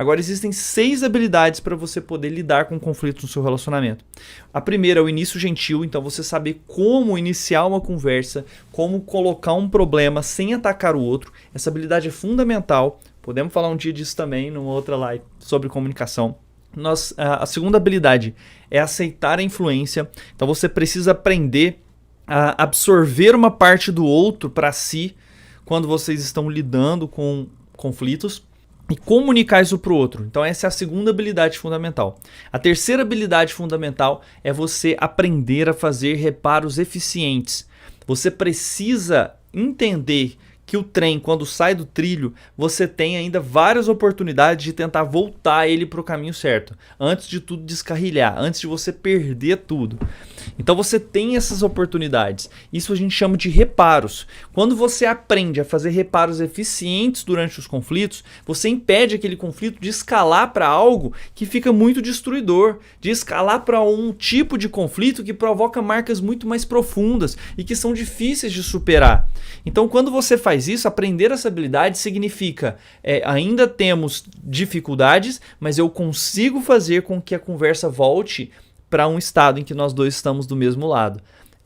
Agora existem 6 habilidades para você poder lidar com conflitos no seu relacionamento. A primeira é o início gentil, então você saber como iniciar uma conversa, como colocar um problema sem atacar o outro. Essa habilidade é fundamental. Podemos falar um dia disso também, numa outra live, sobre comunicação. A segunda habilidade é aceitar a influência. Então você precisa aprender a absorver uma parte do outro para si quando vocês estão lidando com conflitos e comunicar isso para o outro. Então essa é a segunda habilidade fundamental. A terceira habilidade fundamental é você aprender a fazer reparos eficientes. Você precisa entender que o trem, quando sai do trilho, você tem ainda várias oportunidades de tentar voltar ele para o caminho certo, antes de tudo descarrilhar, antes de você perder tudo. Então você tem essas oportunidades. Isso a gente chama de reparos. Quando você aprende a fazer reparos eficientes durante os conflitos, você impede aquele conflito de escalar para algo que fica muito destruidor, de escalar para um tipo de conflito que provoca marcas muito mais profundas e que são difíceis de superar. Então quando você faz isso, aprender essa habilidade significa ainda temos dificuldades, mas eu consigo fazer com que a conversa volte para um estado em que nós dois estamos do mesmo lado.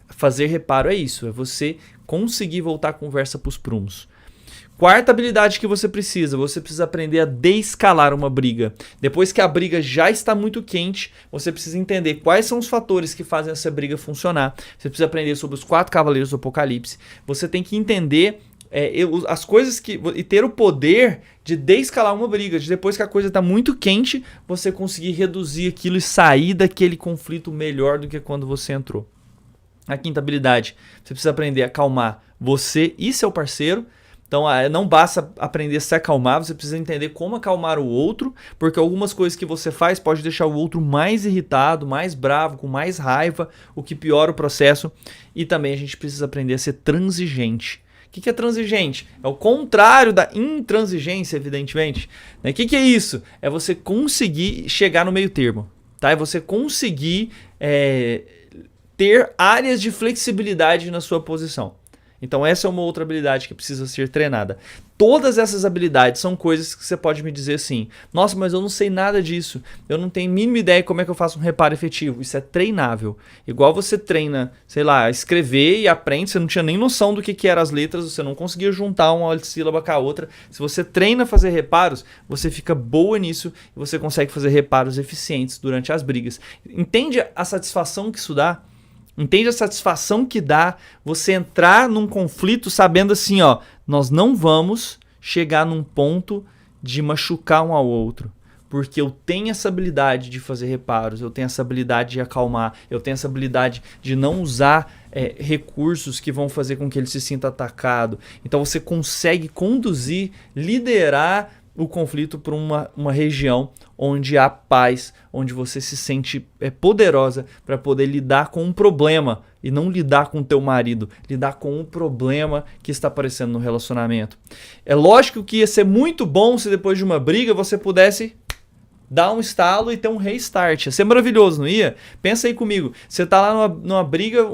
Fazer reparo é isso, é você conseguir voltar a conversa para os prumos. Quarta habilidade que você precisa aprender a desescalar uma briga. Depois que a briga já está muito quente, você precisa entender quais são os fatores que fazem essa briga funcionar. Você precisa aprender sobre os 4 cavaleiros do Apocalipse. Você tem que entender as coisas e ter o poder de desescalar uma briga, de depois que a coisa está muito quente, você conseguir reduzir aquilo e sair daquele conflito melhor do que quando você entrou. A quinta habilidade, você precisa aprender a acalmar você e seu parceiro. Então não basta aprender a se acalmar, você precisa entender como acalmar o outro, porque algumas coisas que você faz pode deixar o outro mais irritado, mais bravo, com mais raiva, o que piora o processo. E também a gente precisa aprender a ser transigente. O que é transigente? É o contrário da intransigência, evidentemente. O que é isso? É você conseguir chegar no meio termo. Tá? É você conseguir ter áreas de flexibilidade na sua posição. Então essa é uma outra habilidade que precisa ser treinada. Todas essas habilidades são coisas que você pode me dizer assim: nossa, mas eu não sei nada disso, eu não tenho a mínima ideia como é que eu faço um reparo efetivo. Isso é treinável. Igual você treina, sei lá, escrever e aprende, você não tinha nem noção do que eram as letras, você não conseguia juntar uma sílaba com a outra. Se você treina a fazer reparos, você fica boa nisso e você consegue fazer reparos eficientes durante as brigas. Entende a satisfação que isso dá? Entende a satisfação que dá você entrar num conflito sabendo assim, ó, nós não vamos chegar num ponto de machucar um ao outro, porque eu tenho essa habilidade de fazer reparos, eu tenho essa habilidade de acalmar, eu tenho essa habilidade de não usar recursos que vão fazer com que ele se sinta atacado. Então você consegue conduzir, liderar o conflito para uma região onde há paz, onde você se sente poderosa para poder lidar com um problema e não lidar com o teu marido, lidar com um problema que está aparecendo no relacionamento. É lógico que ia ser muito bom se depois de uma briga você pudesse dar um estalo e ter um restart. Ia ser maravilhoso, não ia? Pensa aí comigo. Você tá lá numa briga,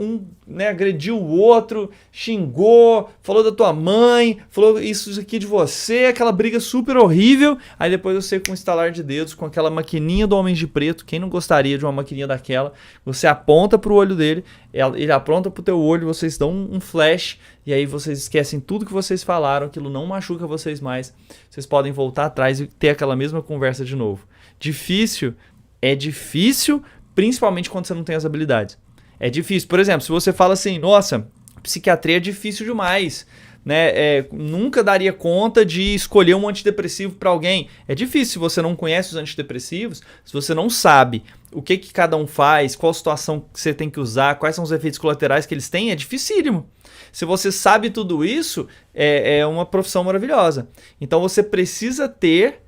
agrediu o outro, xingou, falou da tua mãe, falou isso aqui de você, aquela briga super horrível. Aí depois você, com um estalar de dedos, com aquela maquininha do Homem de Preto, quem não gostaria de uma maquininha daquela, você aponta pro olho dele, ele aponta pro teu olho, vocês dão um flash, e aí vocês esquecem tudo que vocês falaram, aquilo não machuca vocês mais. Vocês podem voltar atrás e ter aquela mesma conversa de novo. Difícil? É difícil, principalmente quando você não tem as habilidades. É difícil. Por exemplo, se você fala assim, nossa, psiquiatria é difícil demais, né? Nunca daria conta de escolher um antidepressivo para alguém. É difícil se você não conhece os antidepressivos, se você não sabe o que cada um faz, qual situação que você tem que usar, quais são os efeitos colaterais que eles têm, é dificílimo. Se você sabe tudo isso, é uma profissão maravilhosa. Então você precisa ter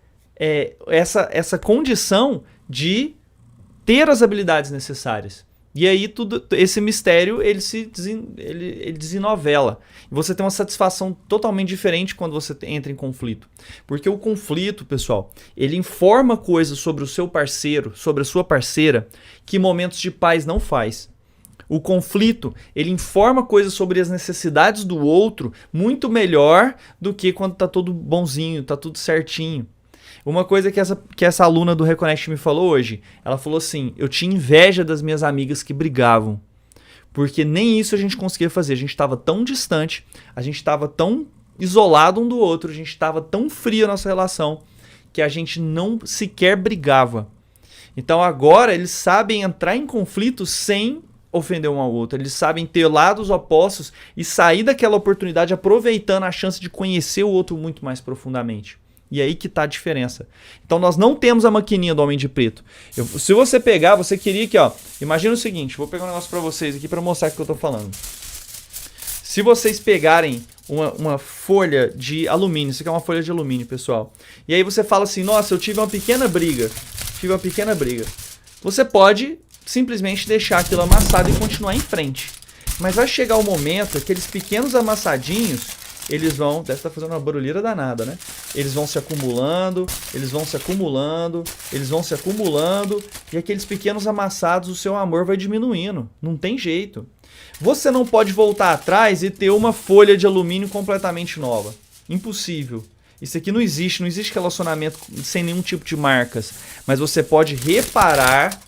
essa condição de ter as habilidades necessárias. E aí esse mistério ele desenovela. E você tem uma satisfação totalmente diferente quando você entra em conflito. Porque o conflito, pessoal, ele informa coisas sobre o seu parceiro, sobre a sua parceira, que momentos de paz não faz. O conflito, ele informa coisas sobre as necessidades do outro muito melhor do que quando tá todo bonzinho, tá tudo certinho. Uma coisa que essa aluna do Reconnect me falou hoje, ela falou assim, eu tinha inveja das minhas amigas que brigavam, porque nem isso a gente conseguia fazer, a gente estava tão distante, a gente estava tão isolado um do outro, a gente estava tão frio a nossa relação, que a gente não sequer brigava. Então agora eles sabem entrar em conflito sem ofender um ao outro, eles sabem ter lados opostos e sair daquela oportunidade aproveitando a chance de conhecer o outro muito mais profundamente. E aí que tá a diferença. Então nós não temos a maquininha do Homem de Preto. Se você pegar, você queria que, ó, imagina o seguinte, vou pegar um negócio pra vocês aqui pra mostrar o que eu tô falando. Se vocês pegarem uma folha de alumínio, isso aqui é uma folha de alumínio, pessoal. E aí você fala assim, nossa, eu tive uma pequena briga. Você pode simplesmente deixar aquilo amassado e continuar em frente. Mas vai chegar o momento, aqueles pequenos amassadinhos, eles vão, deve estar fazendo uma barulheira danada, né? Eles vão se acumulando, e aqueles pequenos amassados, o seu amor vai diminuindo. Não tem jeito. Você não pode voltar atrás e ter uma folha de alumínio completamente nova. Impossível. Isso aqui não existe relacionamento sem nenhum tipo de marcas. Mas você pode reparar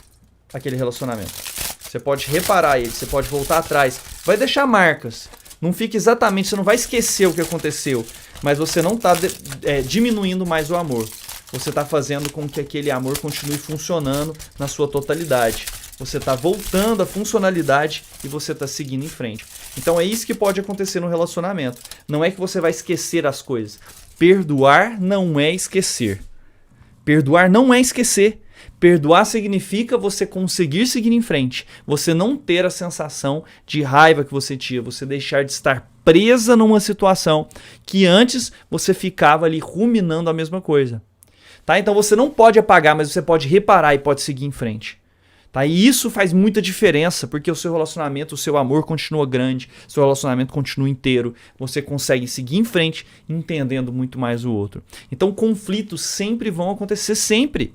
aquele relacionamento. Você pode reparar ele, você pode voltar atrás. Vai deixar marcas. Não fica exatamente, você não vai esquecer o que aconteceu. Mas você não está diminuindo mais o amor. Você está fazendo com que aquele amor continue funcionando na sua totalidade. Você está voltando à funcionalidade e você está seguindo em frente. Então é isso que pode acontecer no relacionamento. Não é que você vai esquecer as coisas. Perdoar não é esquecer. Perdoar não é esquecer. Perdoar significa você conseguir seguir em frente. Você não ter a sensação de raiva que você tinha. Você deixar de estar presa numa situação que antes você ficava ali ruminando a mesma coisa. Tá? Então você não pode apagar, mas você pode reparar e pode seguir em frente. Tá? E isso faz muita diferença, porque o seu relacionamento, o seu amor continua grande, o seu relacionamento continua inteiro, você consegue seguir em frente entendendo muito mais o outro. Então conflitos sempre vão acontecer, sempre.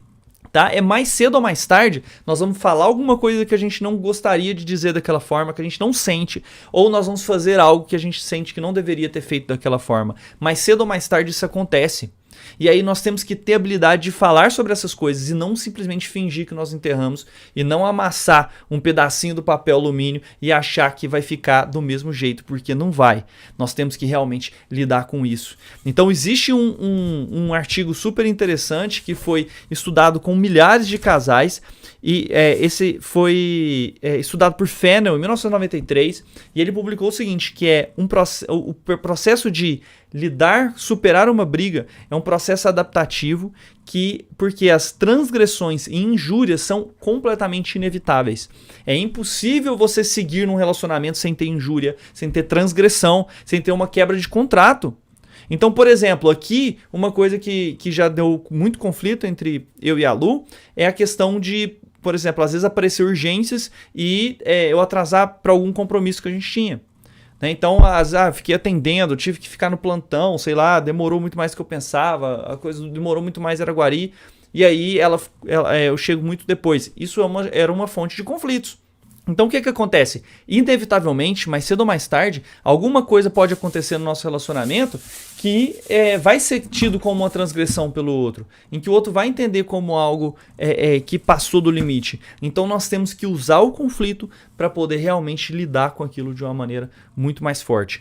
Tá? É mais cedo ou mais tarde, nós vamos falar alguma coisa que a gente não gostaria de dizer daquela forma, que a gente não sente, ou nós vamos fazer algo que a gente sente que não deveria ter feito daquela forma. Mais cedo ou mais tarde isso acontece. E aí nós temos que ter a habilidade de falar sobre essas coisas e não simplesmente fingir que nós enterramos e não amassar um pedacinho do papel alumínio e achar que vai ficar do mesmo jeito, porque não vai. Nós temos que realmente lidar com isso. Então existe um artigo super interessante que foi estudado com milhares de casais e esse foi estudado por Fennel em 1993 e ele publicou o seguinte, que é o processo de superar uma briga é um processo adaptativo porque as transgressões e injúrias são completamente inevitáveis. É impossível você seguir num relacionamento sem ter injúria, sem ter transgressão, sem ter uma quebra de contrato. Então, por exemplo, aqui uma coisa que já deu muito conflito entre eu e a Lu é a questão de, por exemplo, às vezes aparecer urgências e eu atrasar para algum compromisso que a gente tinha. Então, fiquei atendendo, tive que ficar no plantão, sei lá, demorou muito mais do que eu pensava, a coisa demorou muito mais em Araguari, e aí eu chego muito depois. Isso era uma fonte de conflitos. Então o que acontece? Inevitavelmente, mais cedo ou mais tarde, alguma coisa pode acontecer no nosso relacionamento que vai ser tido como uma transgressão pelo outro, em que o outro vai entender como algo que passou do limite. Então nós temos que usar o conflito para poder realmente lidar com aquilo de uma maneira muito mais forte.